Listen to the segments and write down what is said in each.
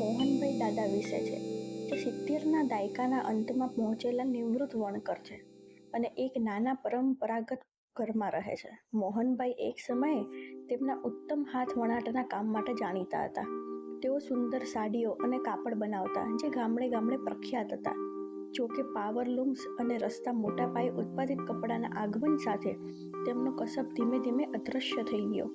મોહનભાઈ દાદા વિશે છે, જે 70ના દાયકાના અંતમાં પહોંચેલા નિવૃત્ત વણકર છે અને એક નાના પરંપરાગત ઘરમાં રહે છે. મોહનભાઈ એક સમયે તેમના ઉત્તમ હાથ વણાટના કામ માટે જાણીતા હતા. તેઓ સુંદર સાડીઓ અને કાપડ બનાવતા, જે ગામડે ગામડે પ્રખ્યાત હતા. જોકે પાવરલૂમ્સ અને રસ્તા મોટા પાયે ઉત્પાદિત કપડાના આગમન સાથે તેમનો કસબ ધીમે ધીમે અદૃશ્ય થઈ ગયો.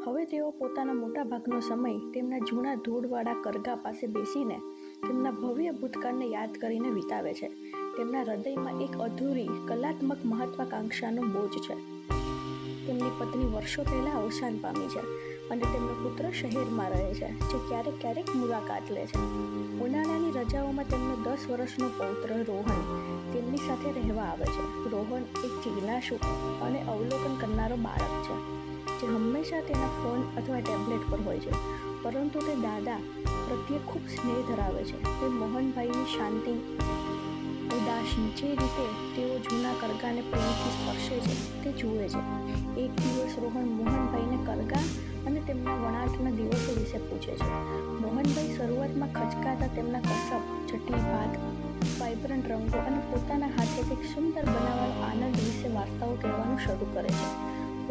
હવે તેઓ પોતાના મોટા ભાગનો સમય તેમના જૂના ધૂળવાળા કરગા પાસે બેસીને તેમના ભવ્ય ભૂતકાળને યાદ કરીને વિતાવે છે. તેમના હૃદયમાં એક અધૂરી કલાત્મક મહત્વાકાંક્ષાનો બોજ છે. તેમની પત્ની વર્ષો પહેલા અવસાન પામી છે અને તેમનો પુત્ર શહેરમાં રહે છે, જે ક્યારેક ક્યારેક મુલાકાત લે છે. ઉનાળાની રજાઓમાં તેમનો 10 વર્ષનો પૌત્ર રોહન તેમની સાથે રહેવા આવે છે. રોહન એક જિજ્ઞાસુ અને અવલોકન કરનારો બાળક છે, જે હંમેશા તેના ફોન અથવા ટેબ્લેટ પર હોય છે, પરંતુ તે દાદા પ્રત્યે ખૂબ સ્નેહ ધરાવે છે. તે મોહનભાઈની શાંતિ, ઉદાસી, જે રીતે તેઓ જૂના કરગાને પ્રેમથી સ્પર્શે છે તે જુએ છે. એક દિવસ રોહન મોહનભાઈને કરગા અને તેમના વણાટના દિવસો વિશે પૂછે છે. મોહનભાઈ શરૂઆતમાં ખચકાતા તેમના કસબ, જટિલ ભાત, વાઇબ્રન્ટ રંગો અને પોતાના હાથેથી સુંદર બનાવવાનો આનંદ વિશે વાર્તાઓ કહેવાનું શરૂ કરે છે.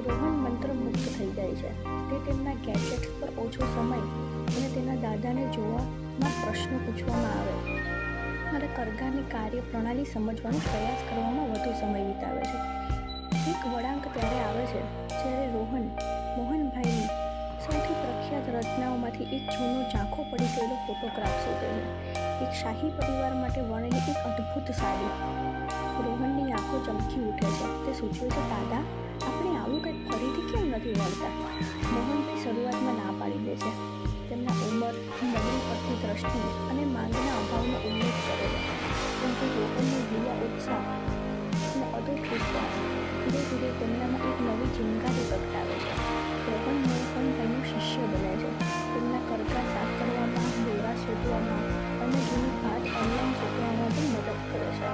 રોહન મંત્રમુગ્ધ થઈ જાય છે. તે તેમના ગેજેટ્સ પર ઓછો સમય અને તેના દાદાને જોવામાં પ્રશ્નો પૂછવામાં આવે અને કરગાની કાર્યપ્રણાલી સમજવાનો પ્રયાસ કરવામાં વધુ સમય વિતાવે છે. એક વળાંક ત્યારે આવે છે જ્યારે રોહન મોહનભાઈની સૌથી પ્રખ્યાત રચનાઓમાંથી એક જૂનો ઝાંખો પડી ગયેલો ફોટોગ્રાફ શોધે છે. એક શાહી પરિવાર માટે વણેલી એક અદ્ભુત સાડી. રોહનની આંખો ચમકી ઉઠે છે. તે સૂચવે છે, દાદા, આપણે આવું કંઈક ફરીથી કેમ નથી વણતા? મોહનભાઈ શરૂઆતમાં ના પાડી દે છે. તેમના ઉંમર, નબળી પડતી દ્રષ્ટિ અને માંગના અભાવનો ઉલ્લેખ કરે છે. પરંતુ રોહનનો યુવા ઉત્સાહ અને અતૂટ વિશ્વાસ ધીરે ધીરે તેમનામાં એક નવી ચિંગારી પ્રગટાવે છે. રોહન મોહનભાઈનો શિષ્ય બને છે. તેમના કરગા સાફ કરવામાં, દોરા શોધવામાં અને જૂની ભાત ઓનલાઈન શોધવામાં પણ મદદ કરે છે.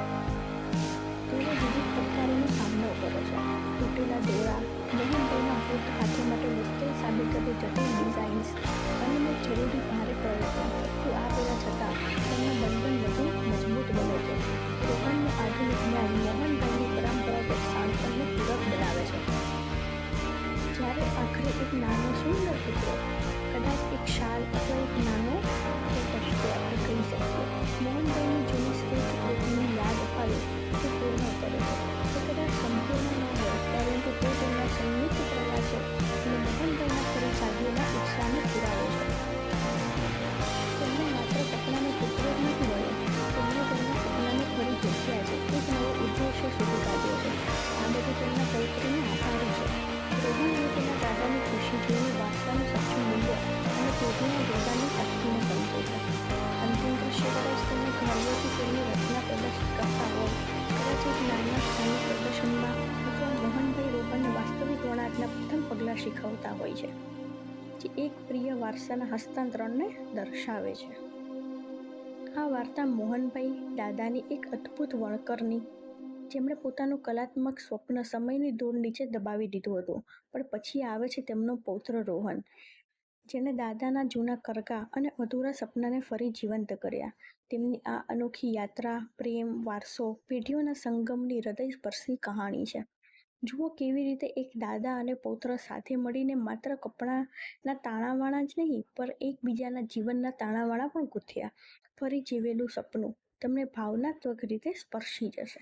તેઓ વિવિધ પડકારોનો સામનો કરે છે. તૂટેલા દોરા, મોહનભાઈના વૃદ્ધ હાથો માટે મુશ્કેલ સાબિત થતી જટિલ ડિઝાઇન્સ અને જરૂરી ભારે પ્રયત્નો બધું આપેલા છતાં તેમનું બંધન વધુ મજબૂત બને છે. રોહનનું આધુનિક જ્ઞાન મોહનભાઈની પરંપરાગત શાણપણને પૂરક બનાવે છે. જ્યારે આખરે એક નાનો સુંદર ટુકડો, કદાચ એક શાલ અથવા એક નાનો તશ્કો આપણે કહી શકીએ, મોહનભાઈની જૂની સ્કેચબુકની યાદ અપાવી તે પૂર્ણ કરે છે. તે કદાચ સંપૂર્ણ ન હોય, પરંતુ તે તેમના સંયુક્ત પ્રયાસો અને મોહનભાઈના ફરી સાધ્યના ઉત્સાહને પુરાવો છે. તેમણે માત્ર કપડાનો ટુકડો જ નથી વણ્યો, તેમણે તેમના સપનાને ફરી જગ્યા છે, એક નવો ઉદ્દેશ્ય શોધી કાઢ્યો છે. આ બધું તેમના પૌત્રને આભારી છે. રોહન અને તેના દાદાની ખુશી જોઈને વાર્તાનું સાચું મૂલ્ય અને પેઢીના જોડાણની શક્તિને સમજે છે. અંતિમ દ્રશ્ય કદાચ તેમને ઘરમાંથી તેમની રચના પ્રદર્શિત કરતા હોય, કદાચ એક નાના સ્થાનિક પ્રદર્શનમાં, અથવા મોહનભાઈ રોહનને વાસ્તવિક વણાટના પ્રથમ પગલાં શીખવતા હોય છે, જે એક પ્રિય વારસાના હસ્તાંતરણને દર્શાવે છે. આ વાર્તા મોહનભાઈ દાદાની એક અદ્ભુત વણકરની, જેમણે પોતાનું કલાત્મક સ્વપ્ન સમયની ધૂળ નીચે દબાવી દીધું હતું, પણ પછી આવે છે તેમનો પૌત્ર રોહન, જેણે દાદાના જૂના કરગા અને અધૂરા સપનાને ફરી જીવંત કર્યા. તેમની આ અનોખી યાત્રા, પ્રેમ, વારસો, પેઢીઓના સંગમની હૃદયસ્પર્શી કહાણી છે. જુઓ કેવી રીતે એક દાદા અને પૌત્ર સાથે મળીને માત્ર કપડાના તાણાવાણા જ નહીં, પણ એકબીજાના જીવનના તાણાવાણા પણ ગૂંથ્યા. ફરી જીવેલું સપનું તમને ભાવનાત્મક રીતે સ્પર્શી જશે.